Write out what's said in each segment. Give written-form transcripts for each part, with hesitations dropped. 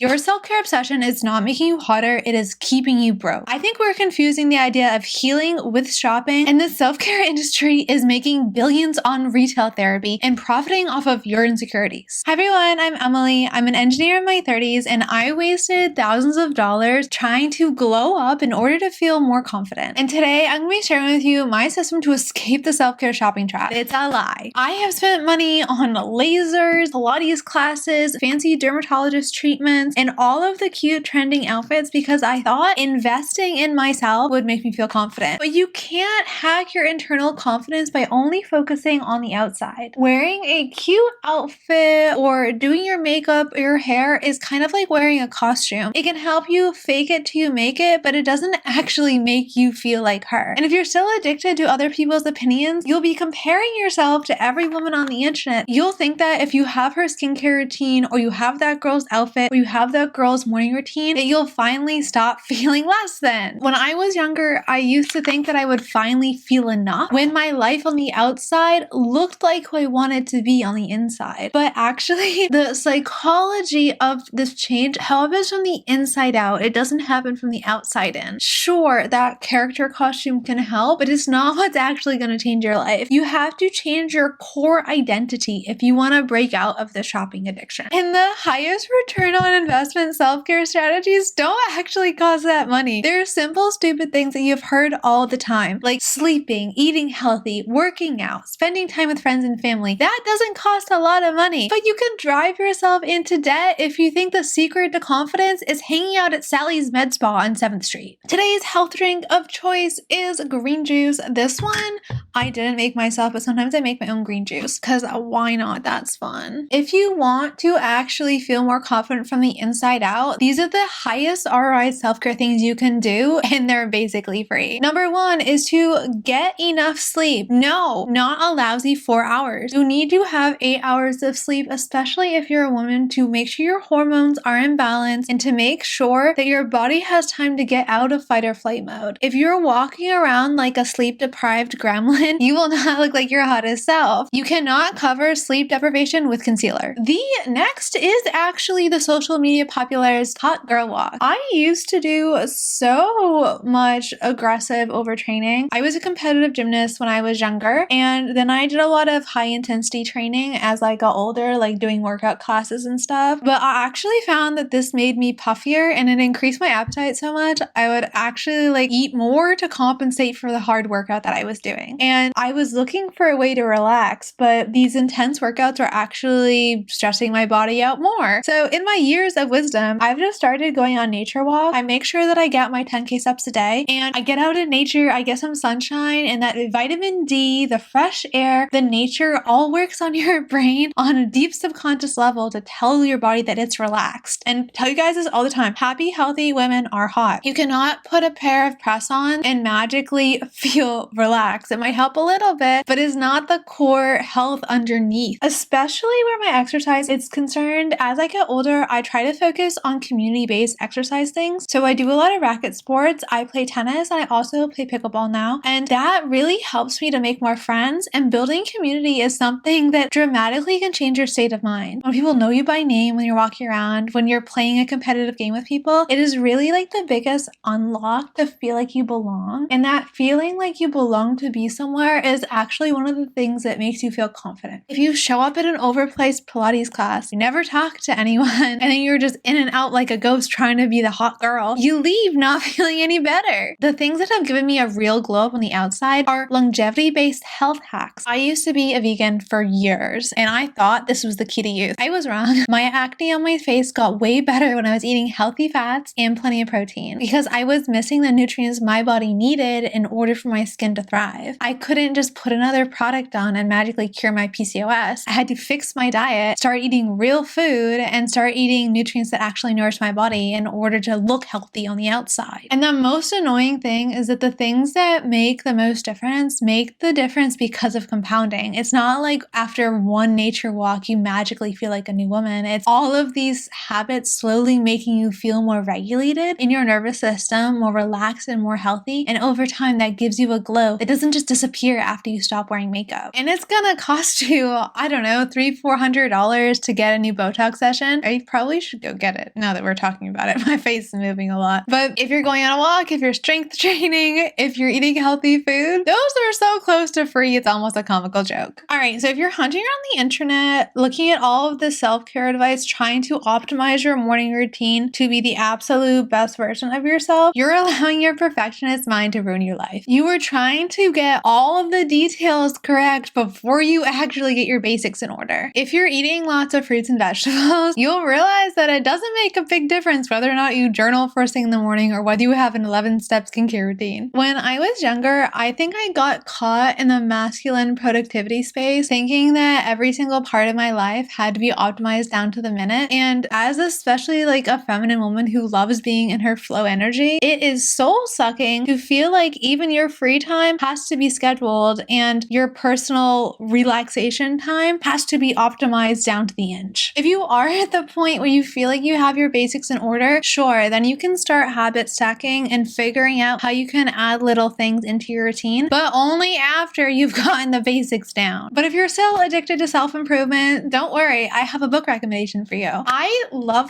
Your self-care obsession is not making you hotter, it is keeping you broke. I think we're confusing the idea of healing with shopping, and the self-care industry is making billions on retail therapy and profiting off of your insecurities. Hi everyone, I'm Emily. I'm an engineer in my 30s and I wasted thousands of dollars trying to glow up in order to feel more confident. And today I'm going to be sharing with you my system to escape the self-care shopping trap. It's a lie. I have spent money on lasers, Pilates classes, fancy dermatologist treatments, and all of the cute trending outfits because I thought investing in myself would make me feel confident. But you can't hack your internal confidence by only focusing on the outside. Wearing a cute outfit or doing your makeup or your hair is kind of like wearing a costume. It can help you fake it till you make it, but it doesn't actually make you feel like her. And if you're still addicted to other people's opinions, you'll be comparing yourself to every woman on the internet. You'll think that if you have her skincare routine or you have that girl's outfit or you have that girl's morning routine, that you'll finally stop feeling less than. When I was younger, I used to think that I would finally feel enough when my life on the outside looked like who I wanted to be on the inside. But actually, the psychology of this change happens from the inside out. It doesn't happen from the outside in. Sure, that character costume can help, but it's not what's actually going to change your life. You have to change your core identity if you want to break out of the shopping addiction. And the highest return on investment self-care strategies don't actually cost that money. They're simple, stupid things that you've heard all the time, like sleeping, eating healthy, working out, spending time with friends and family. That doesn't cost a lot of money, but you can drive yourself into debt if you think the secret to confidence is hanging out at Sally's Med Spa on 7th Street. Today's health drink of choice is green juice. This one I didn't make myself, but sometimes I make my own green juice because why not? That's fun. If you want to actually feel more confident from the inside out, these are the highest ROI self-care things you can do, and they're basically free. Number one is to get enough sleep. No, not a lousy 4 hours. You need to have 8 hours of sleep, especially if you're a woman, to make sure your hormones are in balance and to make sure that your body has time to get out of fight or flight mode. If you're walking around like a sleep-deprived gremlin, you will not look like your hottest self. You cannot cover sleep deprivation with concealer. The next is actually the social media popular's hot girl walk. I used to do so much aggressive overtraining. I was a competitive gymnast when I was younger, and then I did a lot of high intensity training as I got older, like doing workout classes and stuff. But I actually found that this made me puffier and it increased my appetite so much I would actually like eat more to compensate for the hard workout that I was doing. And I was looking for a way to relax, but these intense workouts were actually stressing my body out more. So in my years of wisdom, I've just started going on nature walks. I make sure that I get my 10K steps a day and I get out in nature, I get some sunshine, and that vitamin D, the fresh air, the nature all works on your brain on a deep subconscious level to tell your body that it's relaxed. And tell you guys this all the time, happy, healthy women are hot. You cannot put a pair of press on and magically feel relaxed. It might help a little bit, but it's not the core health underneath, especially where my exercise is concerned. As I get older, I try to focus on community-based exercise things. So I do a lot of racket sports. I play tennis and I also play pickleball now. And that really helps me to make more friends, and building community is something that dramatically can change your state of mind. When people know you by name, when you're walking around, when you're playing a competitive game with people, it is really like the biggest unlock to feel like you belong. And that feeling like you belong to be somewhere is actually one of the things that makes you feel confident. If you show up at an overpriced Pilates class, you never talk to anyone, and then you're just in and out like a ghost trying to be the hot girl, you leave not feeling any better. The things that have given me a real glow up on the outside are longevity-based health hacks. I used to be a vegan for years, and I thought this was the key to youth. I was wrong. My acne on my face got way better when I was eating healthy fats and plenty of protein because I was missing the nutrients my body needed in order for my skin to thrive. I couldn't just put another product on and magically cure my PCOS. I had to fix my diet, start eating real food, and start eating nutrients that actually nourish my body in order to look healthy on the outside. And the most annoying thing is that the things that make the most difference make the difference because of compounding. It's not like after one nature walk, you magically feel like a new woman. It's all of these habits slowly making you feel more regulated in your nervous system, more relaxed and more healthy. And over time, that gives you a glow that doesn't just disappear after you stop wearing makeup. And it's gonna cost you, I don't know, $300-400 to get a new Botox session. I probably should go get it now that we're talking about it. My face is moving a lot. But if you're going on a walk, if you're strength training, if you're eating healthy food, those are so close to free, it's almost a comical joke. All right, so if you're hunting around the internet, looking at all of the self-care advice, trying to optimize your morning routine to be the absolute best version of yourself, you're allowing your perfectionist mind to ruin your life. You are trying to get all of the details correct before you actually get your basics in order. If you're eating lots of fruits and vegetables, you'll realize that it doesn't make a big difference whether or not you journal first thing in the morning or whether you have an 11-step skincare routine. When I was younger, I think I got caught in the masculine productivity space, thinking that every single part of my life had to be optimized down to the minute. And as especially like a feminine woman who loves being in her flow energy, it is soul sucking to feel like even your free time has to be scheduled and your personal relaxation time has to be optimized down to the inch. If you are at the point where you feel like you have your basics in order, sure, then you can start habit stacking and figuring out how you can add little things into your routine, but only after you've gotten the basics down. But if you're still addicted to self-improvement, don't worry, I have a book recommendation for you. I love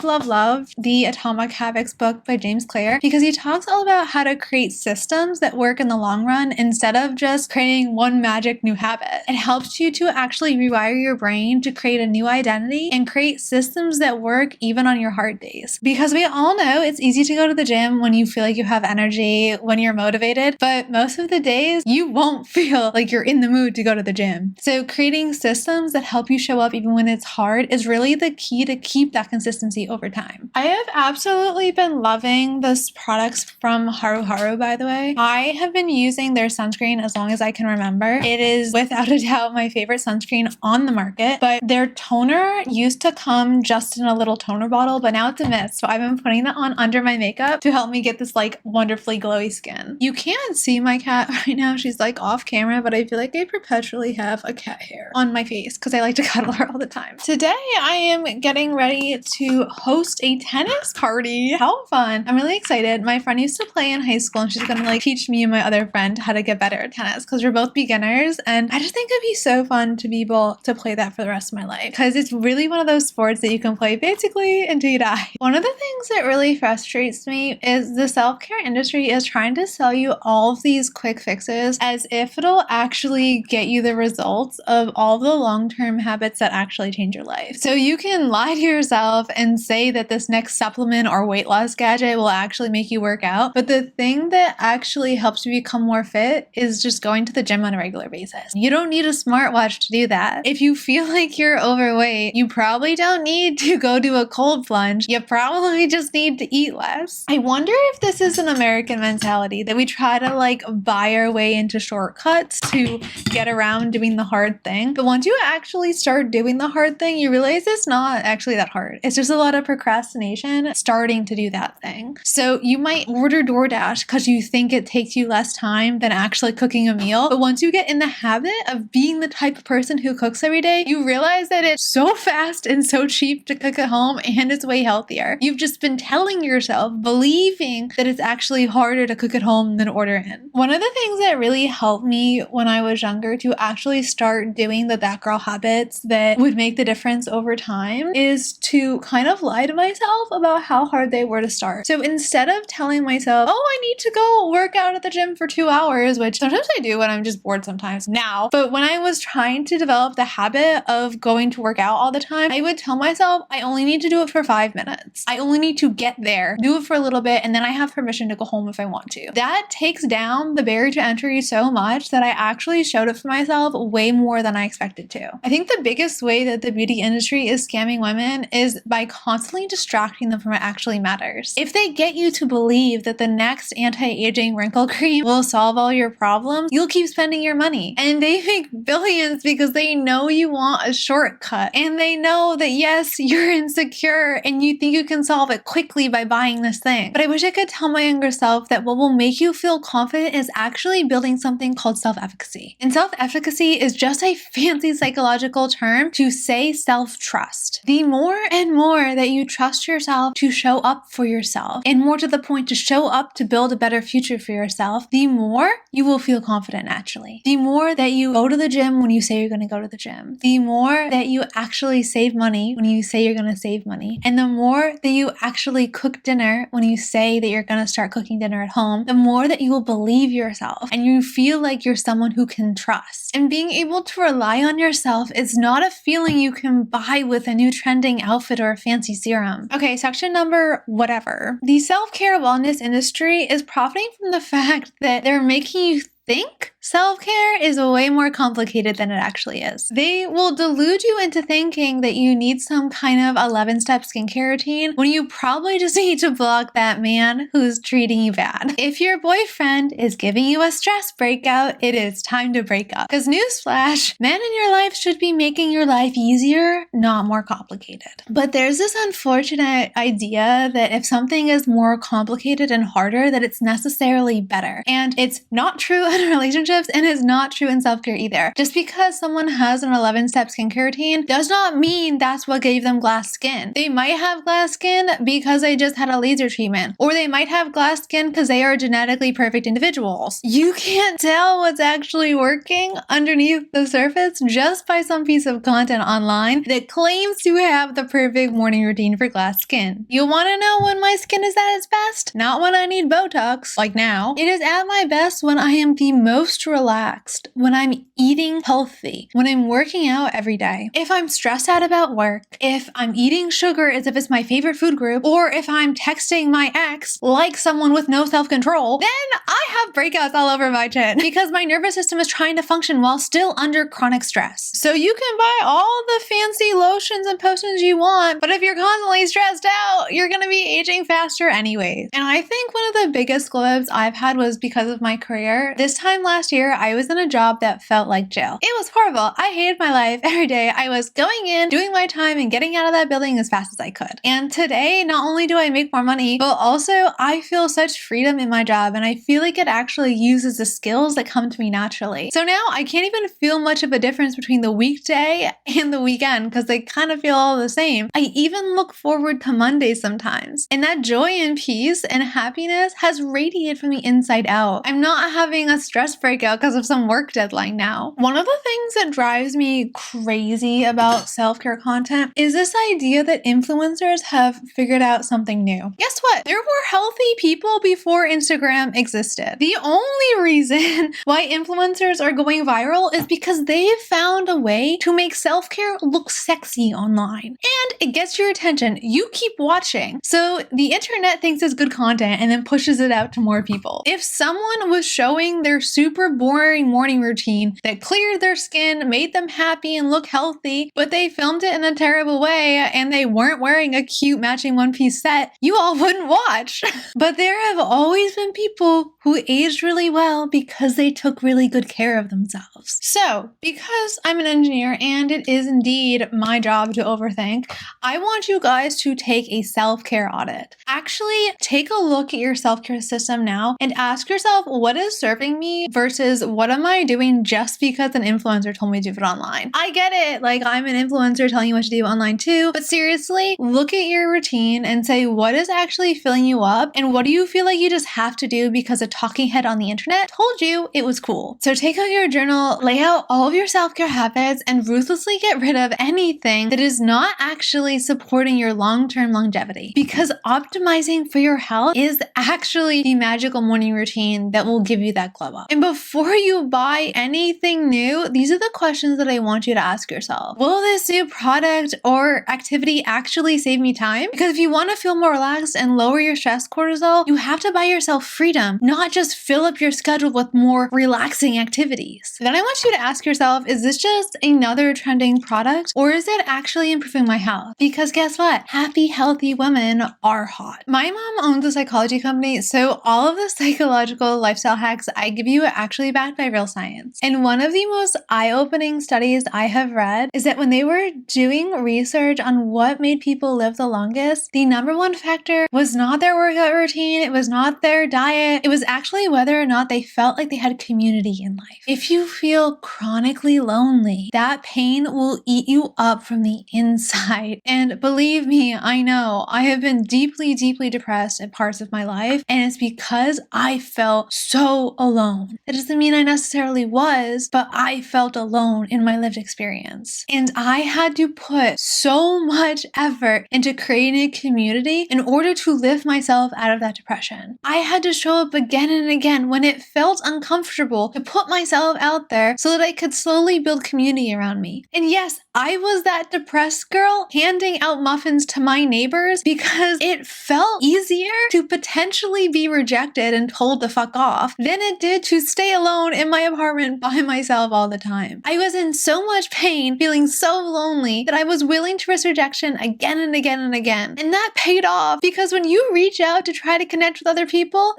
the Atomic Habits book by James Clear because he talks all about how to create systems that work in the long run instead of just creating one magic new habit. It helps you to actually rewire your brain to create a new identity and create systems that work even on your hard days. Because we all know it's easy to go to the gym when you feel like you have energy, when you're motivated, but most of the days you won't feel like you're in the mood to go to the gym. So creating systems that help you show up even when it's hard is really the key to keep that consistency over time. I have absolutely been loving this products from Haru Haru, by the way. I have been using their sunscreen as long as I can remember. It is without a doubt my favorite sunscreen on the market, but their toner used to come just in a little toner bottle, but now it's a mist. So I've been putting that on under my makeup to help me get this like wonderfully glowy skin. You can't see my cat right now. She's like off camera, but I feel like I perpetually have a cat hair on my face because I like to cuddle her all the time. Today I am getting ready to host a tennis party. How fun. I'm really excited. My friend used to play in high school and she's gonna like teach me and my other friend how to get better at tennis because we're both beginners, and I just think it'd be so fun to be able to play that for the rest of my life because it's really one of those sports that you can play basically until you die. One of the things that really frustrates me is the self-care industry is trying to sell you all of these quick fixes as if it'll actually get you the results of all the long-term habits that actually change your life. So you can lie to yourself and say that this next supplement or weight loss gadget will actually make you work out, but the thing that actually helps you become more fit is just going to the gym on a regular basis. You don't need a smartwatch to do that. If you feel like you're overweight, you probably don't need to go do a cold plunge. You probably just need to eat less. I wonder if this is an American mentality that we try to like buy our way into shortcuts to get around doing the hard thing. But once you actually start doing the hard thing, you realize it's not actually that hard. It's just a lot of procrastination starting to do that thing. So you might order DoorDash because you think it takes you less time than actually cooking a meal. But once you get in the habit of being the type of person who cooks every day, you realize that it's so fast and so cheap to cook at home and it's way healthier. You've just been telling yourself, believing that it's actually harder to cook at home than order in. One of the things that really helped me when I was younger to actually start doing that girl habits that would make the difference over time is to kind of lie to myself about how hard they were to start. So instead of telling myself, oh, I need to go work out at the gym for 2 hours, which sometimes I do when I'm just bored sometimes now, but when I was trying to develop the habit of going to work out all the time, I would tell myself, I only need to do it for 5 minutes. I only need to get there, do it for a little bit, and then I have permission to go home if I want to. That takes down the barrier to entry so much that I actually showed up for myself way more than I expected to. I think the biggest way that the beauty industry is scamming women is by constantly distracting them from what actually matters. If they get you to believe that the next anti-aging wrinkle cream will solve all your problems, you'll keep spending your money. And they make billions because they know you want a shortcut. And they know that yes, you're insecure and you think you can solve it quickly by buying this thing. But I wish I could tell my younger self that what will make you feel confident is actually building something called self-efficacy. And self-efficacy is just a fancy psychological term to say self-trust. The more and more that you trust yourself to show up for yourself, and more to the point to show up to build a better future for yourself, the more you will feel confident naturally. The more that you go to the gym when you say you're going to go to the gym. The more that you actually save money when you say you're going to save money. And the more that you actually cook dinner when you say that you're going to start cooking dinner at home, the more that you will believe yourself and you feel like you're someone who can trust. And being able to rely on yourself is not a feeling you can buy with a new trending outfit or a fancy serum. Okay, section number whatever. The self-care wellness industry is profiting from the fact that they're making you think self-care is way more complicated than it actually is. They will delude you into thinking that you need some kind of 11-step skincare routine when you probably just need to block that man who's treating you bad. If your boyfriend is giving you a stress breakout, it is time to break up. Because newsflash, men in your life should be making your life easier, not more complicated. But there's this unfortunate idea that if something is more complicated and harder, that it's necessarily better. And it's not true in relationships, and it's not true in self-care either. Just because someone has an 11-step skincare routine does not mean that's what gave them glass skin. They might have glass skin because they just had a laser treatment, or they might have glass skin because they are genetically perfect individuals. You can't tell what's actually working underneath the surface just by some piece of content online that claims to have the perfect morning routine for glass skin. You want to know when my skin is at its best? Not when I need Botox, like now. It is at my best when I am the most relaxed, when I'm eating healthy, when I'm working out every day. If I'm stressed out about work, if I'm eating sugar as if it's my favorite food group, or if I'm texting my ex like someone with no self-control, then I have breakouts all over my chin because my nervous system is trying to function while still under chronic stress. So you can buy all the fancy lotions and potions you want, but if you're constantly stressed out, you're going to be aging faster anyways. And I think one of the biggest glow ups I've had was because of my career. This time last year, I was in a job that felt like jail. It was horrible. I hated my life every day. I was going in, doing my time, and getting out of that building as fast as I could. And today, not only do I make more money, but also I feel such freedom in my job, and I feel like it actually uses the skills that come to me naturally. So now I can't even feel much of a difference between the weekday and the weekend because they kind of feel all the same. I even look forward to Monday sometimes. And that joy and peace and happiness has radiated from the inside out. I'm not having a stress breakout because of some work deadline now. One of the things that drives me crazy about self-care content is this idea that influencers have figured out something new. Guess what? There were healthy people before Instagram existed. The only reason why influencers are going viral is because they've found a way to make self-care look sexy online. And it gets your attention. You keep watching. So the internet thinks it's good content and then pushes it out to more people. If someone was showing their super boring morning routine that cleared their skin, made them happy and look healthy, but they filmed it in a terrible way and they weren't wearing a cute matching one-piece set, you all wouldn't watch. But there have always been people who aged really well because they took really good care of themselves. So, because I'm an engineer and it is indeed my job to overthink, I want you guys to take a self-care audit. Actually, take a look at your self-care system now and ask yourself, what is serving me versus what am I doing just because an influencer told me to do it online? I get it, like I'm an influencer telling you what to do online too, but seriously, look at your routine and say what is actually filling you up and what do you feel like you just have to do because a talking head on the internet told you it was cool. So take out your journal, lay out all of your self-care habits, and ruthlessly get rid of anything that is not actually supporting your long-term longevity, because optimizing for your health is actually the magical morning routine that will give you that glow up. And before you buy anything new, these are the questions that I want you to ask yourself. Will this new product or activity actually save me time? Because if you want to feel more relaxed and lower your stress cortisol, you have to buy yourself freedom, not just fill up your schedule with more relaxing activities. Then I want you to ask yourself, is this just another trending product or is it actually improving my health? Because guess what? Happy, healthy women are hot. My mom owns a psychology company, so all of the psychological lifestyle hacks I give you are actually backed by real science. And one of the most eye-opening studies I have read is that when they were doing research on what made people live the longest, the number one factor was not their workout routine, it was not their diet, it was actually whether or not they felt like they had community in life. If you feel chronically lonely, that pain will eat you up from the inside. And believe me, I know I have been deeply, deeply depressed at parts of my life, and it's because I felt so alone. alone. That doesn't mean I necessarily was, but I felt alone in my lived experience. And I had to put so much effort into creating a community in order to lift myself out of that depression. I had to show up again and again when it felt uncomfortable to put myself out there so that I could slowly build community around me. And yes, I was that depressed girl handing out muffins to my neighbors because it felt easier to potentially be rejected and told to fuck off than it did to stay alone in my apartment by myself all the time. I was in so much pain, feeling so lonely that I was willing to risk rejection again and again and again. And that paid off because when you reach out to try to connect with other people,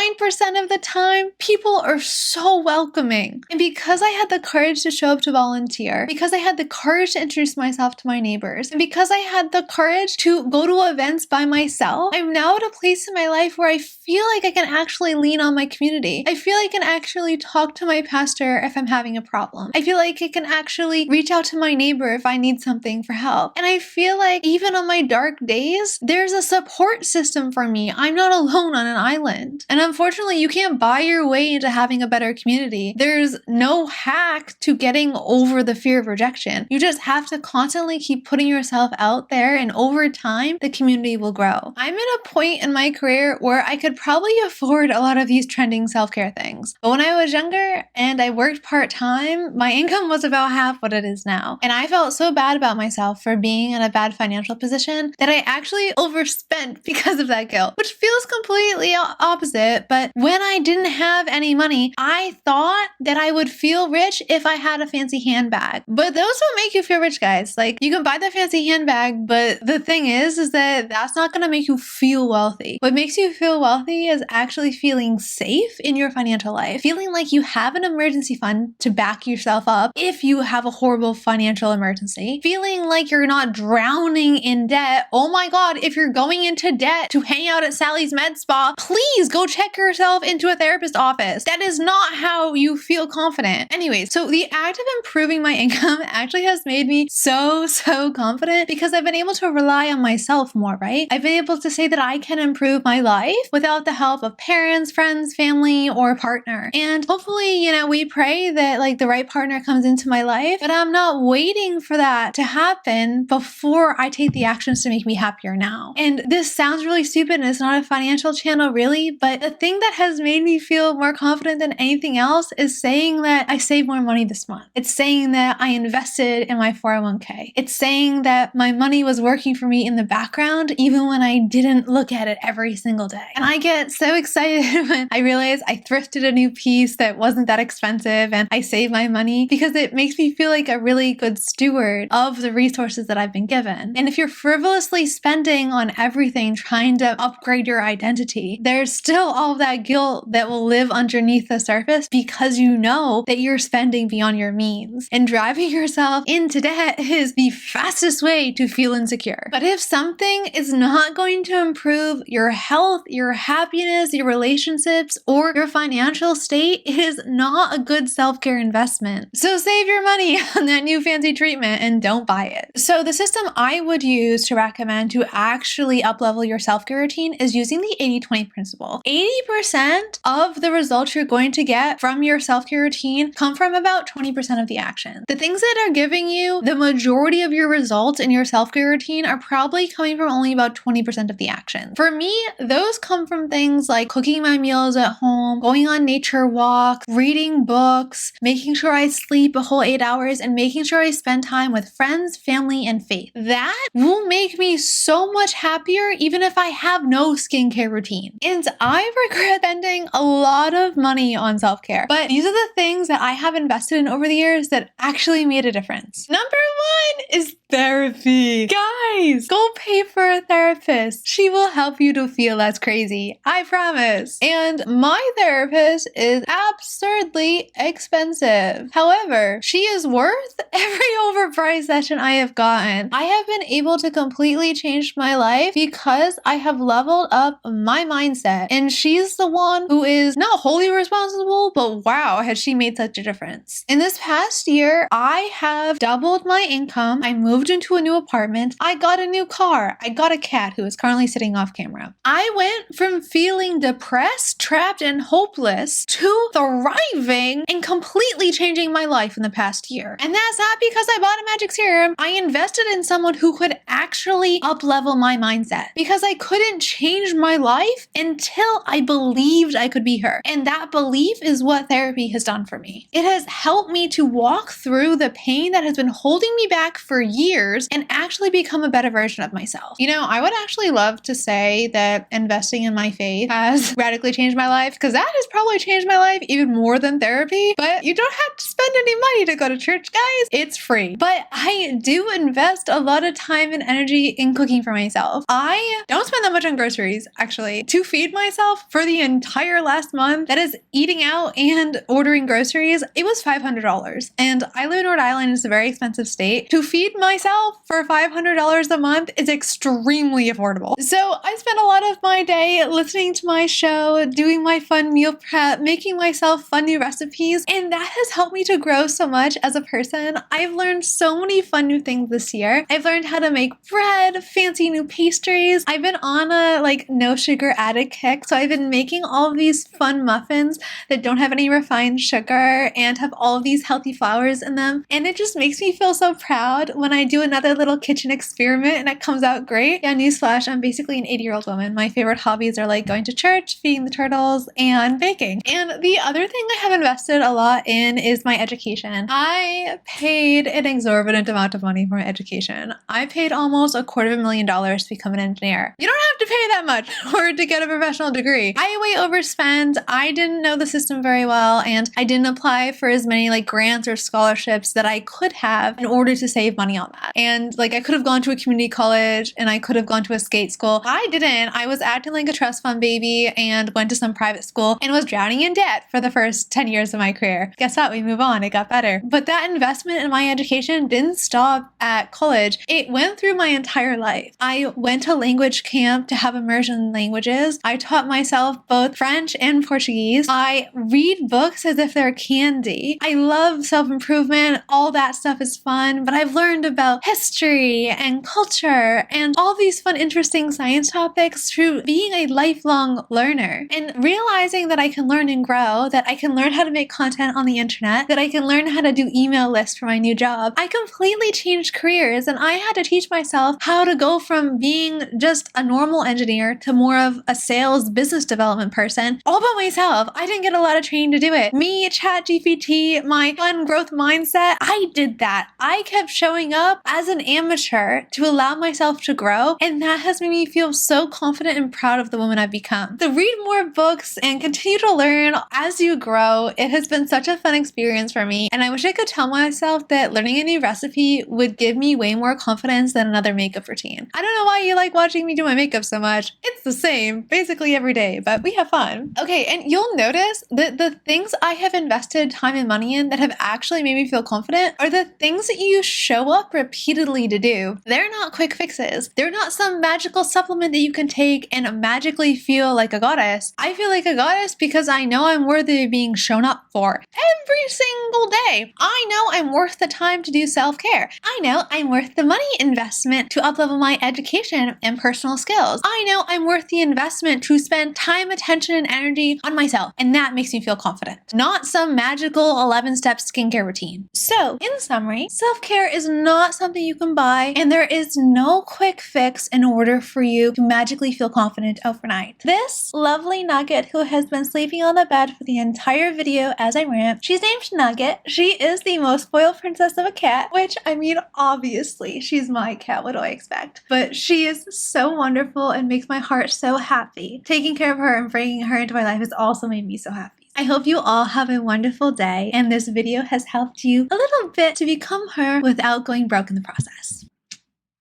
99% of the time, people are so welcoming. And because I had the courage to show up to volunteer, because I had the courage to introduce myself to my neighbors, and because I had the courage to go to events by myself, I'm now at a place in my life where I feel like I can actually lean on my community. I feel like I can actually talk to my pastor if I'm having a problem. I feel like I can actually reach out to my neighbor if I need something for help. And I feel like even on my dark days, there's a support system for me. I'm not alone on an island. And unfortunately, you can't buy your way into having a better community. There's no hack to getting over the fear of rejection. You just have to constantly keep putting yourself out there, and over time, the community will grow. I'm at a point in my career where I could probably afford a lot of these trending self-care things. But when I was younger and I worked part-time, my income was about half what it is now. And I felt so bad about myself for being in a bad financial position that I actually overspent because of that guilt, which feels completely opposite. But when I didn't have any money, I thought that I would feel rich if I had a fancy handbag. But those don't make you feel rich, guys. Like, you can buy the fancy handbag, but the thing is that that's not going to make you feel wealthy. What makes you feel wealthy is actually feeling safe in your financial life, feeling like you have an emergency fund to back yourself up if you have a horrible financial emergency, feeling like you're not drowning in debt. Oh my God, if you're going into debt to hang out at Sally's Med Spa, please go check yourself into a therapist office. That is not how you feel confident. Anyways, so the act of improving my income actually has made me so confident because I've been able to rely on myself more, right? I've been able to say that I can improve my life without the help of parents, friends, family, or partner. And hopefully, we pray that like the right partner comes into my life, but I'm not waiting for that to happen before I take the actions to make me happier now. And this sounds really stupid and it's not a financial channel really, but the thing that has made me feel more confident than anything else is saying that I saved more money this month. It's saying that I invested in my 401k. It's saying that my money was working for me in the background even when I didn't look at it every single day. And I get so excited when I realize I thrifted a new piece that wasn't that expensive and I saved my money because it makes me feel like a really good steward of the resources that I've been given. And if you're frivolously spending on everything trying to upgrade your identity, there's still all of that guilt that will live underneath the surface because you know that you're spending beyond your means. And driving yourself into debt is the fastest way to feel insecure. But if something is not going to improve your health, your happiness, your relationships, or your financial state, it is not a good self-care investment. So save your money on that new fancy treatment and don't buy it. So the system I would use to recommend to actually uplevel your self-care routine is using the 80-20 principle. 80% of the results you're going to get from your self-care routine come from about 20% of the action. The things that are giving you the majority of your results in your self-care routine are probably coming from only about 20% of the action. For me, those come from things like cooking my meals at home, going on nature walks, reading books, making sure I sleep a whole 8 hours, and making sure I spend time with friends, family, and faith. That will make me so much happier even if I have no skincare routine. And I regret spending a lot of money on self-care, but these are the things that I have invested in over the years that actually made a difference. Number one is therapy. Guys, go pay for a therapist. She will help you to feel less crazy. I promise. And my therapist is absurdly expensive. However, she is worth every overpriced session I have gotten. I have been able to completely change my life because I have leveled up my mindset. And she's the one who is not wholly responsible, but wow, has she made such a difference. In this past year, I have have doubled my income. I moved into a new apartment. I got a new car. I got a cat who is currently sitting off camera. I went from feeling depressed, trapped, and hopeless to thriving and completely changing my life in the past year. And that's not because I bought a magic serum. I invested in someone who could actually up-level my mindset because I couldn't change my life until I believed I could be her. And that belief is what therapy has done for me. It has helped me to walk through the pain that has been holding me back for years and actually become a better version of myself. You know, I would actually love to say that investing in my faith has radically changed my life, because that has probably changed my life even more than therapy. But you don't have to spend any money to go to church, guys. It's free. But I do invest a lot of time and energy in cooking for myself. I don't spend that much on groceries, actually. To feed myself for the entire last month, that is eating out and ordering groceries, it was $500. And I live in Rhode Island. It's a very expensive state. To feed myself for $500 a month is extremely affordable. So I spend a lot of my day listening to my show, doing my fun meal prep, making myself fun new recipes, and that has helped me to grow so much as a person. I've learned so many fun new things this year. I've learned how to make bread, fancy new pastries. I've been on a no sugar added kick, so I've been making all of these fun muffins that don't have any refined sugar and have all of these healthy flours in them, and it just makes me feel so proud when I do another little kitchen experiment and it comes out great. Yeah, newsflash, I'm basically an 80-year-old woman. My favorite hobbies are going to church, feeding the turtles, and baking. And the other thing I have invested a lot in is my education. I paid an exorbitant amount of money for my education. I paid almost $250,000 to become an engineer. You don't have to pay that much in order to get a professional degree. I way overspent. I didn't know the system very well, and I didn't apply for as many grants or scholarships that I could have in order to save money on that. And I could have gone to a community college and I could have gone to a skate school. I didn't. I was acting like a trust fund baby and went to some private school and was drowning in debt for the first 10 years of my career. Guess what? We move on. It got better. But that investment in my education didn't stop at college. It went through my entire life. I went to language camp to have immersion in languages. I taught myself both French and Portuguese. I read books as if they're candy. I love self-improvement. All that stuff is fun, but I've learned about history and culture and all these fun, interesting science topics through being a lifelong learner and realizing that I can learn and grow, that I can learn how to make content on the internet, that I can learn how to do email lists for my new job. I completely changed careers, and I had to teach myself how to go from being just a normal engineer to more of a sales business development person all by myself. I didn't get a lot of training to do it. Me, ChatGPT, my fun growth mindset, I did that. I kept showing up as an amateur to allow myself to grow, and that has made me feel so confident and proud of the woman I've become. So read more books and continue to learn as you grow. It has been such a fun experience for me, and I wish I could tell myself that learning a new recipe would give me way more confidence than another makeup routine. I don't know why you like watching me do my makeup so much. It's the same basically every day, but we have fun. Okay, and you'll notice that the things I have invested time and money in that have actually made me feel confident are the things that you show up repeatedly to do. They're not quick fixes. They're not some magical supplement that you can take and magically feel like a goddess. I feel like a goddess because I know I'm worthy of being shown up for every single day. I know I'm worth the time to do self-care. I know I'm worth the money investment to uplevel my education and personal skills. I know I'm worth the investment to spend time, attention, and energy on myself, and that makes me feel confident. Not some magical 11-step skincare routine. So, in summary, self-care is not something you can buy, and there is no quick fix in order for you to magically feel confident overnight. This lovely nugget who has been sleeping on the bed for the entire video as I rant, she's named Nugget. She is the most spoiled princess of a cat, which, I mean, obviously, she's my cat. What do I expect? But she is so wonderful and makes my heart so happy. Taking care of her and bringing her into my life has also made me so happy. I hope you all have a wonderful day, and this video has helped you a little bit to become her without going broke in the process.